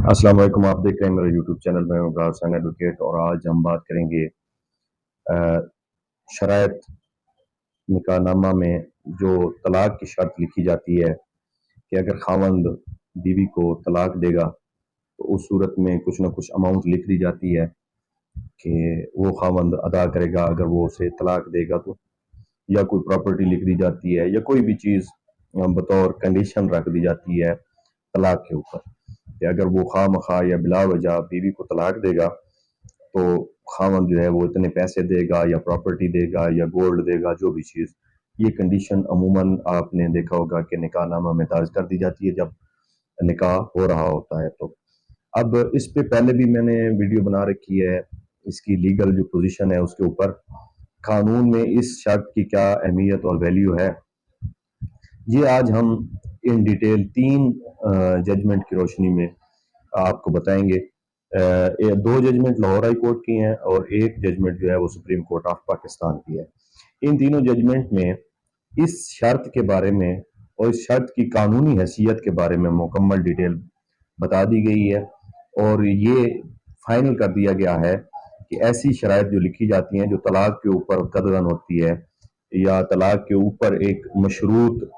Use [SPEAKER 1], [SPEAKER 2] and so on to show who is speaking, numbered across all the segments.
[SPEAKER 1] अस्सलाम वालेकुम। आप देख रहे हैं मेरा यूट्यूब चैनल में इमरान हुसैन एडवोकेट। और आज हम बात करेंगे शराइत निकाहनामा में जो तलाक की शर्त लिखी जाती है कि अगर खावंद बीवी को तलाक देगा तो उस सूरत में कुछ ना कुछ अमाउंट लिख दी जाती है कि वो खावंद अदा करेगा अगर वो उसे तलाक देगा तो, या कोई प्रॉपर्टी लिख दी जाती है, या कोई भी चीज़ बतौर कंडीशन रख दी जाती है तलाक के ऊपर कि अगर वो खामखा या बिला वजह बीवी को तलाक देगा तो खामन जो है वो इतने पैसे देगा या प्रॉपर्टी देगा या गोल्ड देगा, जो भी चीज़। ये कंडीशन अमूमन आपने देखा होगा कि निकाहनामा में दर्ज कर दी जाती है जब निकाह हो रहा होता है। तो अब इस पे पहले भी मैंने वीडियो बना रखी है, इसकी लीगल जो पोजीशन है उसके ऊपर, कानून में इस शर्त की क्या अहमियत और वैल्यू है, ये आज हम इन डिटेल 3 जजमेंट की रोशनी में आपको बताएंगे। दो जजमेंट लाहौर हाई कोर्ट की हैं और एक जजमेंट जो है वो सुप्रीम कोर्ट ऑफ पाकिस्तान की है। इन तीनों जजमेंट में इस शर्त के बारे में और इस शर्त की कानूनी हैसियत के बारे में मुकम्मल डिटेल बता दी गई है, और ये फाइनल कर दिया गया है कि ऐसी शराइत जो लिखी जाती हैं जो तलाक के ऊपर कदगन होती है या तलाक के ऊपर एक मशरूत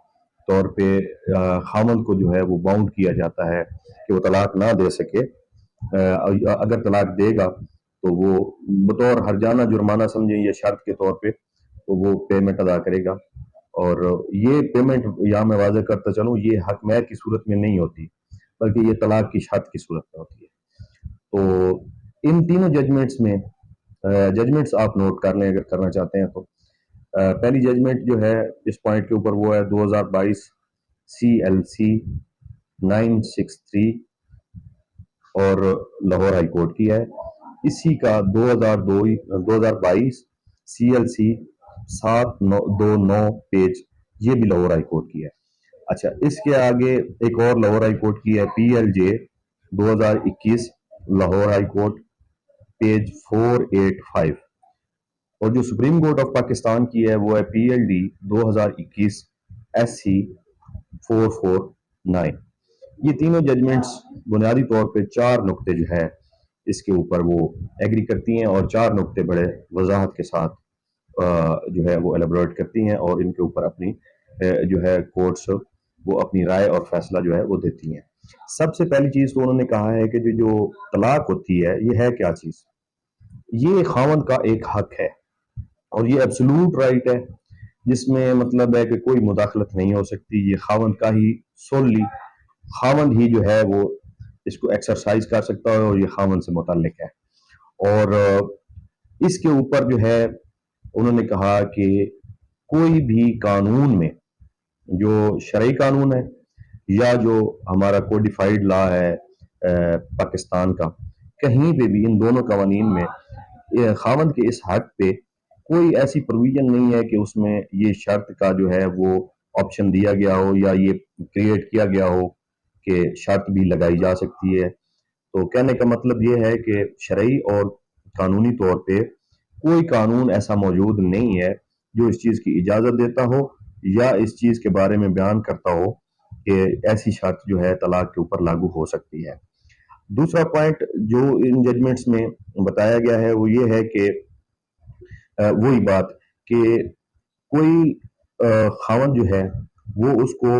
[SPEAKER 1] तौर पे खामद को जो है वो बाउंड किया जाता है कि वो तलाक ना दे सके, अगर तलाक देगा तो वो बतौर हरजाना जुर्माना समझें या शर्त के तौर पे, तो वो पेमेंट अदा करेगा। और ये पेमेंट यहाँ मैं वाज़ह करता चलूँ, ये हक महर की सूरत में नहीं होती बल्कि ये तलाक की शर्त की सूरत में होती है। तो इन तीनों जजमेंट्स में जजमेंट्स आप नोट कर लें अगर करना चाहते हैं तो। पहली जजमेंट जो है इस पॉइंट के ऊपर वो है 2022 CLC 963 और लाहौर हाई कोर्ट की है। इसी का 2022 CLC 729 पेज, ये भी लाहौर हाई कोर्ट की है। अच्छा, इसके आगे एक और लाहौर हाई कोर्ट की है PLJ 2021 Lahore high court page 485, और जो सुप्रीम कोर्ट ऑफ पाकिस्तान की है वो है PLD 2021 SC 449। ये तीनों जजमेंट्स बुनियादी तौर पे 4 नुक्ते जो है इसके ऊपर वो एग्री करती हैं और 4 नुक्ते बड़े वजाहत के साथ जो है वो एलेबोरेट करती हैं, और इनके ऊपर अपनी जो है कोर्ट्स वो अपनी राय और फैसला जो है वो देती हैं। सबसे पहली चीज़ तो उन्होंने कहा है कि जो तलाक होती है ये है क्या चीज़। ये खावंद का एक हक है और ये एब्सोल्यूट राइट है, जिसमें मतलब है कि कोई मुदाखलत नहीं हो सकती। ये खावंद का ही सोली खावंद ही जो है वो इसको एक्सरसाइज कर सकता है और ये खावंद से मुताल्लिक है। और इसके ऊपर जो है उन्होंने कहा कि कोई भी कानून में, जो शरई कानून है या जो हमारा कोडिफाइड लॉ है पाकिस्तान का, कहीं पे भी इन दोनों कवानीन में खावंद के इस हक पे कोई ऐसी प्रोविजन नहीं है कि उसमें ये शर्त का जो है वो ऑप्शन दिया गया हो या ये क्रिएट किया गया हो कि शर्त भी लगाई जा सकती है। तो कहने का मतलब ये है कि शरई और कानूनी तौर पे कोई कानून ऐसा मौजूद नहीं है जो इस चीज़ की इजाज़त देता हो या इस चीज़ के बारे में बयान करता हो कि ऐसी शर्त जो है तलाक के ऊपर लागू हो सकती है। दूसरा पॉइंट जो इन जजमेंट्स में बताया गया है वो ये है कि वही बात कि कोई खावंद जो है वो उसको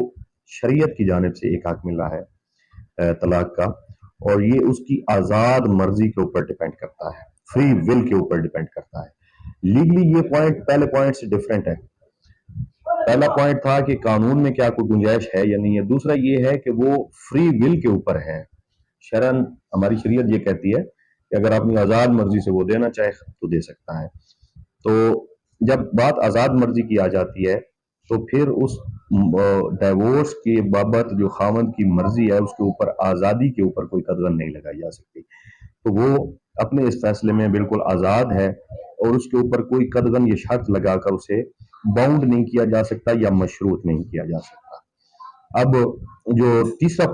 [SPEAKER 1] शरीयत की जानिब से एक हक मिला है तलाक का, और ये उसकी आज़ाद मर्जी के ऊपर डिपेंड करता है, फ्री विल के ऊपर डिपेंड करता है। लीगली ये पॉइंट पहले पॉइंट से डिफरेंट है। पहला पॉइंट था कि कानून में क्या कोई गुंजाइश है या नहीं है, दूसरा ये है कि वो फ्री विल के ऊपर है। शरन हमारी शरीयत ये कहती है कि अगर अपनी आज़ाद मर्जी से वो देना चाहे तो दे सकता है। तो जब बात आज़ाद मर्जी की आ जाती है तो फिर उस डाइवोर्स के बाबत जो खावंद की मर्जी है उसके ऊपर, आज़ादी के ऊपर कोई कदगन नहीं लगाई जा सकती। तो वो अपने इस फैसले में बिल्कुल आज़ाद है और उसके ऊपर कोई कदगन ये शर्त लगाकर उसे बाउंड नहीं किया जा सकता या मशरूत नहीं किया जा सकता। अब जो तीसरा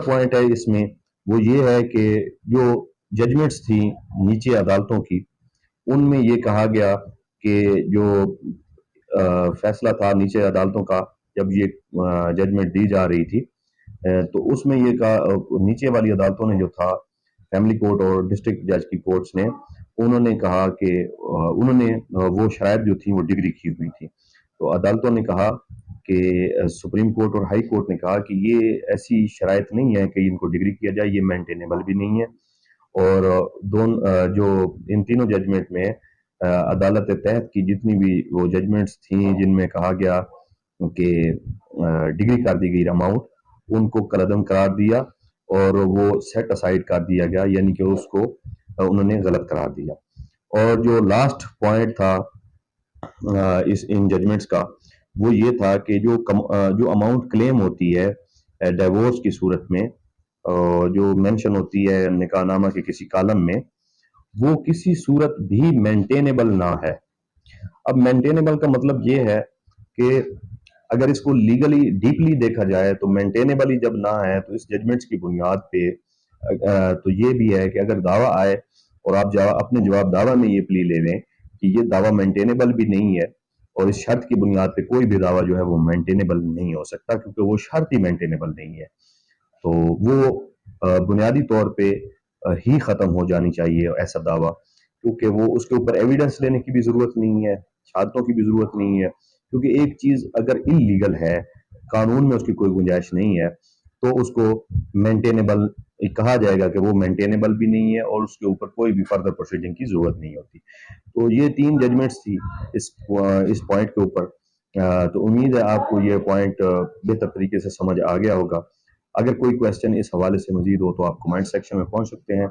[SPEAKER 1] पॉइंट है इसमें वो ये है कि जो जजमेंट्स थी नीचे अदालतों की, उनमें ये कहा गया कि जो फैसला था नीचे अदालतों का, जब ये जजमेंट दी जा रही थी تو اس میں یہ کہا نیچے والی عدالتوں نے جو تھا فیملی کورٹ اور ڈسٹرکٹ جج کی کورٹس نے، انہوں نے کہا کہ انہوں نے وہ شرائط جو تھیں وہ ڈگری کی ہوئی تھی، تو عدالتوں نے کہا کہ سپریم کورٹ اور ہائی کورٹ نے کہا کہ یہ ایسی شرائط نہیں ہے کہ ان کو ڈگری کیا جائے، یہ مینٹینیبل بھی نہیں ہے، اور جو ان تینوں ججمنٹ میں عدالت تحت کی جتنی بھی وہ ججمنٹس تھیں جن میں کہا گیا کہ ڈگری کر دی گئی اماؤنٹ، ان کو کالعدم قرار دیا اور وہ سیٹ اسائڈ کر دیا گیا، یعنی کہ اس کو انہوں نے غلط قرار دیا۔ اور جو لاسٹ پوائنٹ تھا ان ججمنٹس کا وہ یہ تھا کہ جو اماؤنٹ کلیم ہوتی ہے ڈیورس کی صورت میں، جو مینشن ہوتی ہے نکاح نامہ کے کسی کالم میں، وہ کسی صورت بھی مینٹینیبل نہ ہے۔ اب مینٹینیبل کا مطلب یہ ہے کہ اگر اس کو لیگلی ڈیپلی دیکھا جائے تو مینٹینیبل ہی جب نہ ہے تو اس ججمنٹس کی بنیاد پہ تو یہ بھی ہے کہ اگر دعویٰ آئے اور آپ اپنے جواب دعویٰ میں یہ پلی لے لیں کہ یہ دعویٰ مینٹینیبل بھی نہیں ہے، اور اس شرط کی بنیاد پہ کوئی بھی دعویٰ جو ہے وہ مینٹینیبل نہیں ہو سکتا کیونکہ وہ شرط ہی مینٹینیبل نہیں ہے، تو وہ بنیادی طور پہ ہی ختم ہو جانی چاہیے ایسا دعویٰ، کیونکہ وہ اس کے اوپر ایویڈنس لینے کی بھی ضرورت نہیں ہے، شہادتوں کی بھی ضرورت نہیں ہے، کیونکہ ایک چیز اگر انلیگل ہے، قانون میں اس کی کوئی گنجائش نہیں ہے، تو اس کو مینٹینیبل کہا جائے گا کہ وہ مینٹینیبل بھی نہیں ہے اور اس کے اوپر کوئی بھی فردر پروسیڈنگ کی ضرورت نہیں ہوتی۔ تو یہ 3 ججمنٹس تھی اس پوائنٹ کے اوپر، تو امید ہے آپ کو یہ پوائنٹ بہتر طریقے سے سمجھ آ گیا ہوگا۔ اگر کوئی کویسچن اس حوالے سے مزید ہو تو آپ کمنٹ سیکشن میں پہنچ سکتے ہیں،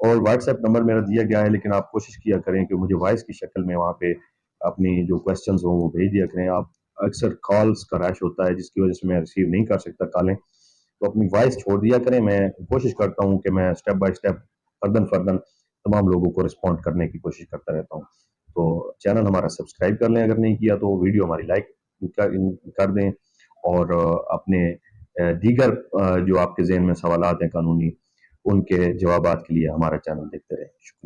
[SPEAKER 1] اور واٹس ایپ نمبر میرا دیا گیا ہے، لیکن آپ کوشش کیا کریں کہ مجھے وائس کی شکل میں وہاں پہ اپنی جو کویسچنز ہوں وہ بھیج دیا کریں۔ آپ اکثر کالز کا رش ہوتا ہے جس کی وجہ سے میں ریسیو نہیں کر سکتا کالیں، تو اپنی وائس چھوڑ دیا کریں، میں کوشش کرتا ہوں کہ میں اسٹیپ بائی اسٹیپ فردن تمام لوگوں کو رسپونڈ کرنے کی کوشش کرتا رہتا ہوں۔ تو چینل ہمارا سبسکرائب کر لیں اگر نہیں کیا تو، ویڈیو ہماری لائک کر دیں، اور اپنے دیگر جو آپ کے ذہن میں سوالات ہیں قانونی، ان کے جوابات کے لیے ہمارا چینل دیکھتے رہیں۔ شکریہ۔